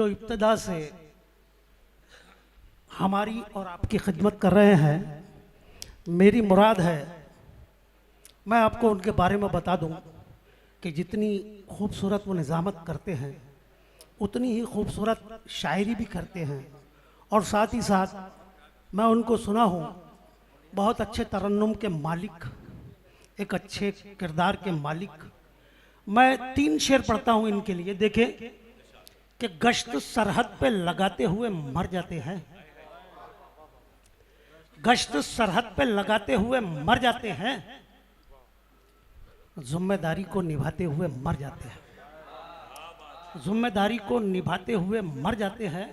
इब्तिदा से हमारी और आपकी खिदमत कर रहे हैं, मेरी मुराद है मैं आपको उनके बारे में बता दूं कि जितनी खूबसूरत वो निज़ामत करते हैं उतनी ही खूबसूरत शायरी भी करते हैं, और साथ ही साथ मैं उनको सुना हूँ बहुत अच्छे तरन्नुम के मालिक, एक अच्छे किरदार के मालिक। मैं 3 शेर पढ़ता हूँ इनके लिए। देखें कि गश्त सरहद पे लगाते हुए मर जाते हैं, गश्त सरहद पे लगाते हुए मर जाते हैं, जिम्मेदारी को निभाते हुए मर जाते हैं, जिम्मेदारी को निभाते हुए मर जाते हैं।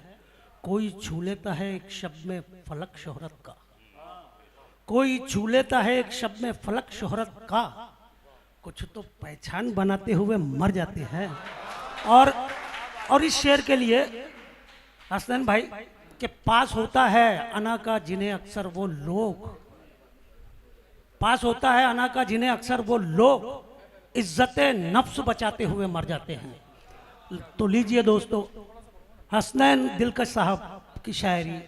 कोई छू लेता है एक शब्द में फलक शोहरत का, कोई छू लेता है एक शब्द में फलक शोहरत का, कुछ तो पहचान बनाते हुए मर जाते हैं। और इस शेर के लिए हसनैन भाई के पास होता है अना का जिन्हें अक्सर वो लोग, पास होता है अना का जिन्हें अक्सर वो लोग इज्जत नफ्स बचाते हुए मर जाते हैं। तो लीजिए दोस्तों, हसनैन दिलकश साहब की शायरी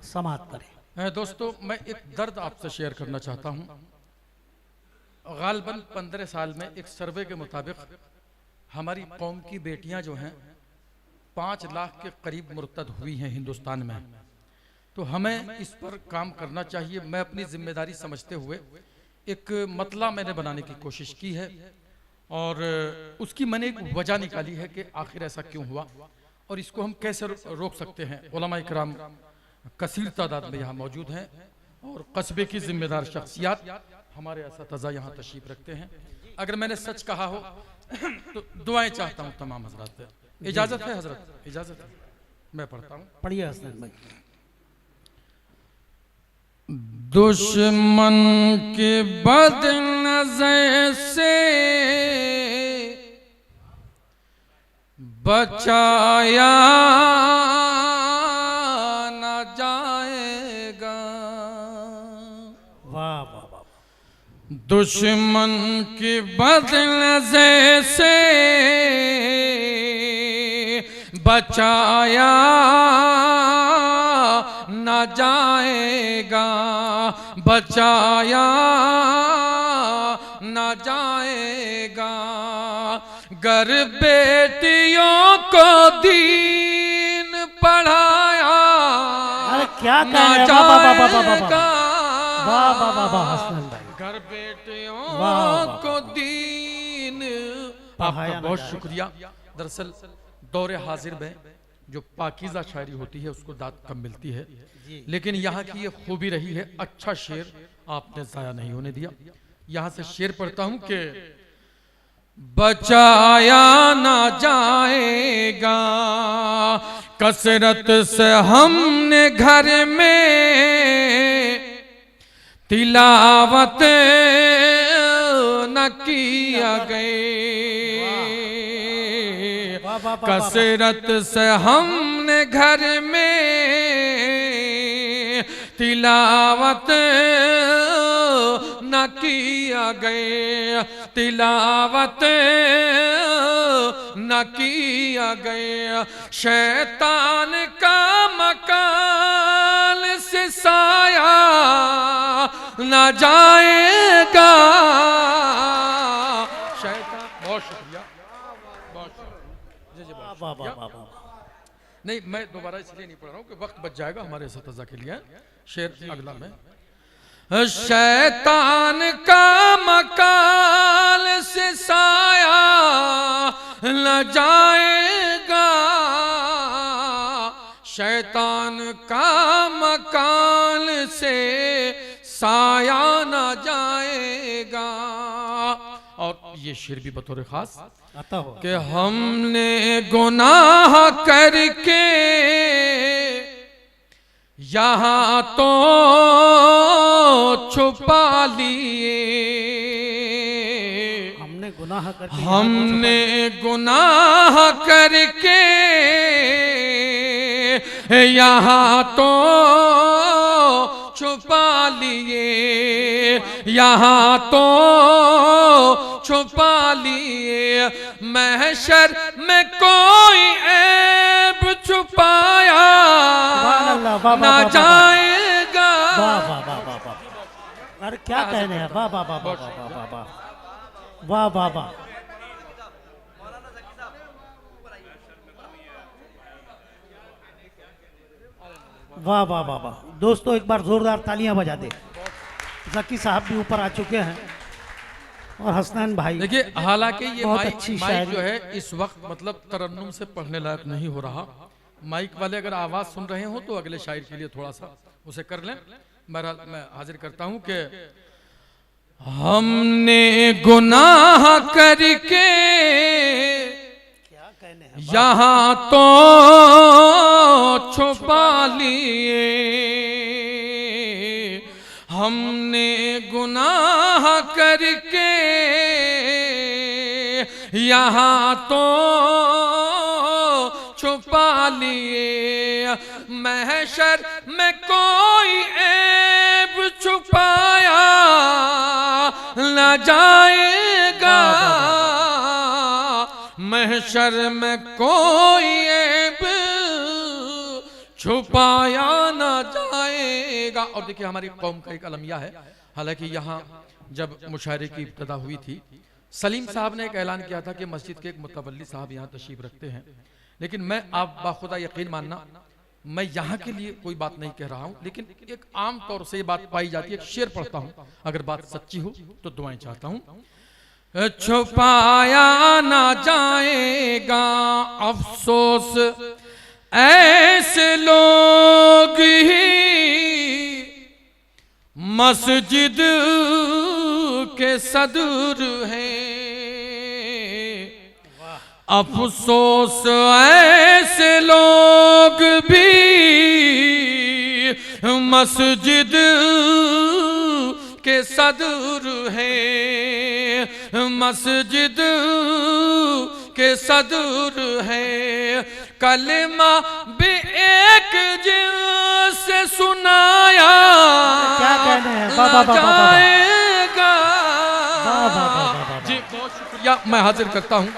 समाप्त करें। दोस्तों, मैं एक दर्द आपसे शेयर करना चाहता हूँ। गालबन 15 साल में एक सर्वे के मुताबिक हमारी कौम की बेटियां जो हैं 5 लाख के करीब मुर्तद हुई हैं हिंदुस्तान में। तो हमें इस पर काम करना चाहिए। मैं अपनी जिम्मेदारी समझते हुए एक मतला मैंने बनाने की कोशिश की है, और उसकी मैंने एक वजह निकाली है कि आखिर ऐसा क्यों हुआ और इसको हम कैसे रोक सकते हैं। उलमा इकराम कसीर तादाद में यहाँ मौजूद हैं, और कस्बे की जिम्मेदार शख्सियात हमारे असतज़ा यहाँ तशरीफ रखते हैं। अगर मैंने सच कहा हो तो दुआएं चाहता हूँ तमाम हजरात से। इजाजत है हजरत? इजाजत है? मैं पढ़ता हूँ। पढ़िए हसनैन भाई। दुश्मन के बदनज़र से बचाया न जाएगा, वाह वाह वाह। दुश्मन के बदनज़र से बचाया न जाएगा, बचाया न जाएगा। गर बेटियों को दीन पढ़ाया क्या न कह जाएगा, वाह वाह वाह वाह हसनैन भाई। घर बेटियों वाह, को दीन। आपका बहुत शुक्रिया। दरअसल दौरे हाजिर में जो पाकीज़ा शायरी होती है उसको दाद कम मिलती है, लेकिन यहाँ की ये खूबी रही है, अच्छा शेर आपने जाया नहीं होने दिया। यहाँ से शेर पढ़ता हूँ कि बचाया ना जाएगा, कसरत से हमने घर में तिलावत न किया गए, कसरत से हमने घर में तिलावत न किया गए, तिलावत न किया गया। शैतान का मकान से साया न जाएगा, शैतान। बहुत शुक्रिया, बहुत शुक्रिया। वाह वाह वाह वाह। नहीं, मैं दोबारा इसलिए नहीं पढ़ रहा हूँ कि वक्त बच जाएगा हमारे सतज़ा के लिए। शेर अगला में, शैतान का मकान से साया न जाएगा, शैतान का मकान से साया न जाएगा। और ये शेर भी बतौर खास आता हो कि हमने गुनाह करके यहाँ तो छुपा लिए, हमने गुनाह करके, हमने गुनाह करके यहाँ तो छुपा लिए, यहाँ तो छुपा लिए। महशर में कोई ऐब छुपा छुपाया अल्लाह, वाह, ना वाह, वाह, जाएगा। वाह वाह वाह वाह वाह, अरे क्या कहने हैं, वाह वाह वाह वाह वाह वाह वाह वाह वाह वाह। वाह वाह वाह वाह। दोस्तों एक बार जोरदार तालियां बजा दे। जकी साहब भी ऊपर आ चुके हैं और हसनैन भाई। देखिए हालांकि ये बहुत माइक अच्छी माइक शायरी। जो है इस वक्त मतलब तरन्नुम से पढ़ने लायक नहीं हो रहा। माइक वाले अगर आवाज सुन रहे हो तो अगले शायर के लिए थोड़ा सा उसे कर लें। बहरहाल मैं हाजिर करता हूं कि हमने गुनाह करके क्या कहने हैं, यहाँ तो छुपा लिए, हमने गुनाह करके यहाँ तो छुपा लिए, महशर में कोई ऐब छुपाया न जाएगा, महशर में कोई ऐब छुपाया न जाएगा। और देखिए हमारी कौम का एक अलमिया है। हालांकि यहाँ जब मुशायरे की इब्तिदा हुई थी, सलीम साहब ने एक ऐलान किया था कि मस्जिद के एक मुतवल्ली साहब यहाँ तशरीफ रखते हैं, लेकिन मैं आप बाखुदा यकीन मानना मैं यहाँ के लिए कोई बात नहीं कह रहा हूँ, लेकिन एक आम तौर से ये बात पाई जाती है। एक शेर पढ़ता हूँ, अगर बात सच्ची हो तो दुआएं चाहता हूँ। छुपाया ना जाएगा अफसोस ऐसे लोग ही मस्जिद के सदर हैं, अफसोस ऐसे लोग भी मस्जिद के सदर हैं, मस्जिद के सदर हैं। कलमा भी एक जिनसे सुनाया क्या कहने हैं, वाह वाह वाह वाह वाह। जाएगा। वाह वाह वाह वाह वाह। जी बहुत शुक्रिया, मैं हाजिर करता हूँ।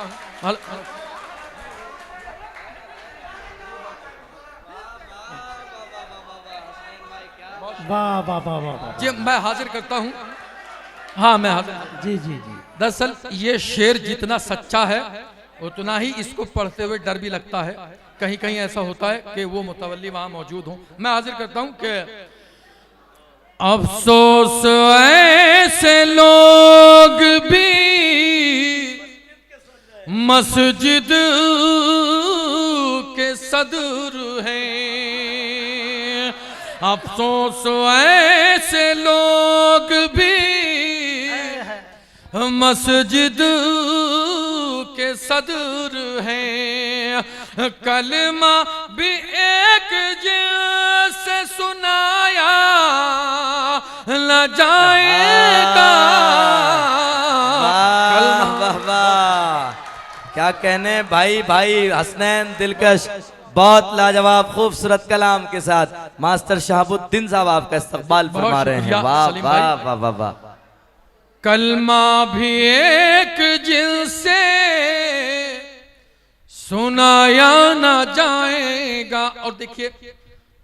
वाह वाह वाह वाह वाह। जी मैं हाजिर करता हूँ। हाँ मैं हाजिर। जी जी जी। दरअसल ये शेर जितना सच्चा है उतना ही इसको पढ़ते हुए डर भी लगता है। कहीं कहीं ऐसा होता है कि वो मुतवल्ली वहां मौजूद हो। मैं हाजिर करता हूँ कि अफसोस ऐसे लोग भी मस्जिद के सदर हैं, अफसोस ऐसे लोग भी मस्जिद के सदर हैं। कलमा भी एक जैसे सुनाया न जाएगा। वाह वाह वाह, क्या कहने भाई भाई हसनैन दिलकश, बहुत लाजवाब खूबसूरत कलाम के साथ मास्टर शहाबुद्दीन साहब आपका इस्तकबाल बहुत फरमा रहे हैं। शुक्रिया, वाह सलीम वाह भाई। वाह वाह वाह। कलमा भी एक जिनसे सुनाया ना जाएगा। और देखिए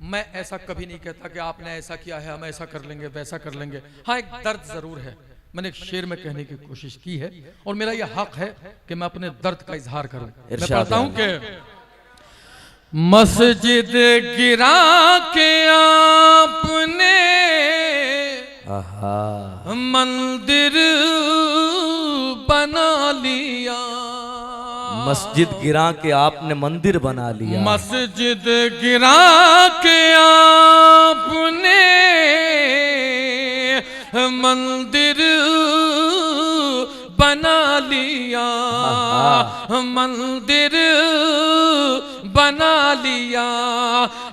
मैं ऐसा कभी नहीं कहता कि आपने ऐसा किया है हम ऐसा कर लेंगे वैसा कर लेंगे। हाँ एक दर्द जरूर है, मैंने एक शेर में कहने की कोशिश की है और मेरा यह हक है कि मैं अपने दर्द का इजहार करूं। मैं इरशाद पढ़ता हूं कि मस्जिद गिरा के आपने आहा, मंदिर बना लिया, मस्जिद गिरा के आपने मंदिर बना लिया, मस्जिद गिरा के आपने मंदिर बना लिया, मंदिर बना लिया।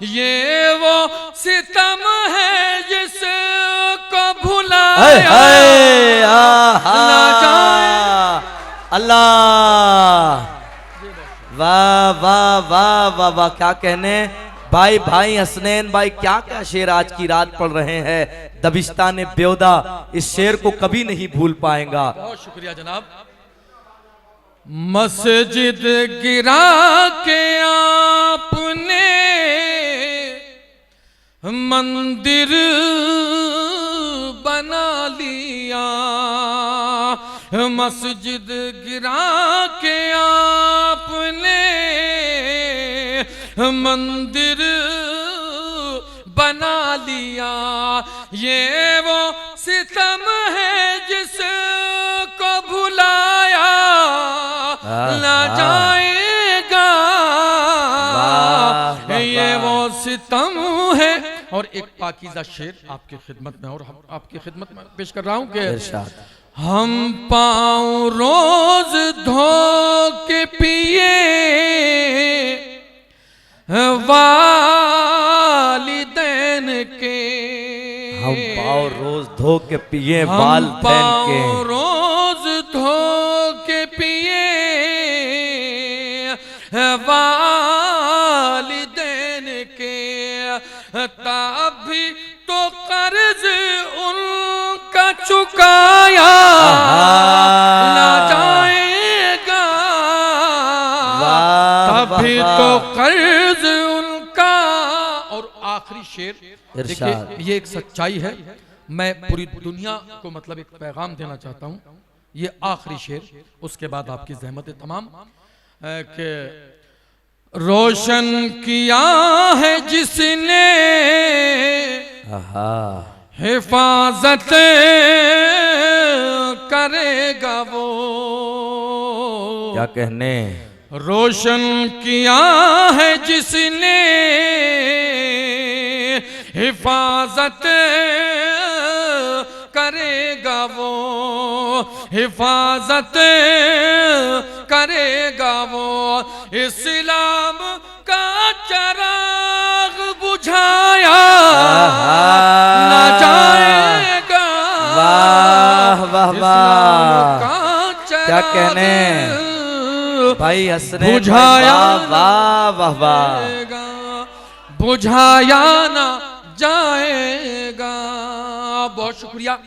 ये वो सितम है जिसको भुलाया ना जाए। अल्लाह, वाह वाह वाह वाह वाह, क्या कहने भाई भाई हसनैन भाई, क्या क्या शेर आज की रात पढ़ रहे हैं। दबिस्तान ब्योदा इस शेर को कभी नहीं भूल पाएगा। बहुत शुक्रिया जनाब। मस्जिद गिरा के आपने मंदिर बना लिया, मस्जिद गिरा के आपने मंदिर बना लिया। ये वो सितम है जिसको भुलाया ना जाएगा, ये वो सितम है। और एक पाकीज़ा शेर आपकी खिदमत में और आपकी खिदमत में पेश कर रहा हूं कि हम पाँव रोज धो के पिए वालिदैन के, हम पाँव रोज धो के पिए वालिदैन के, रोज धो के पिए वालिदैन के, तब भी तो कर्ज उनका चुकाया ना जाएगा, तब भी तो कर्ज उनका। और आखिरी शेर देखिए, ये एक सच्चाई है, मैं पूरी दुनिया को मतलब एक पैगाम देना चाहता हूँ। ये आखिरी शेर, उसके बाद आपकी ज़हमत तमाम कि रोशन किया है जिसने हिफाजत करेगा वो, क्या कहने, रोशन किया है जिसने हिफाजत करेगा वो, हिफाजत करेगा वो। इस्लाम का चराग बुझाया ना जाएगा, वाह वाह वाह, क्या कहने भाई हसनैन, बुझाया वाह वाह वाह, बुझाया ना जाएगा। बहुत शुक्रिया।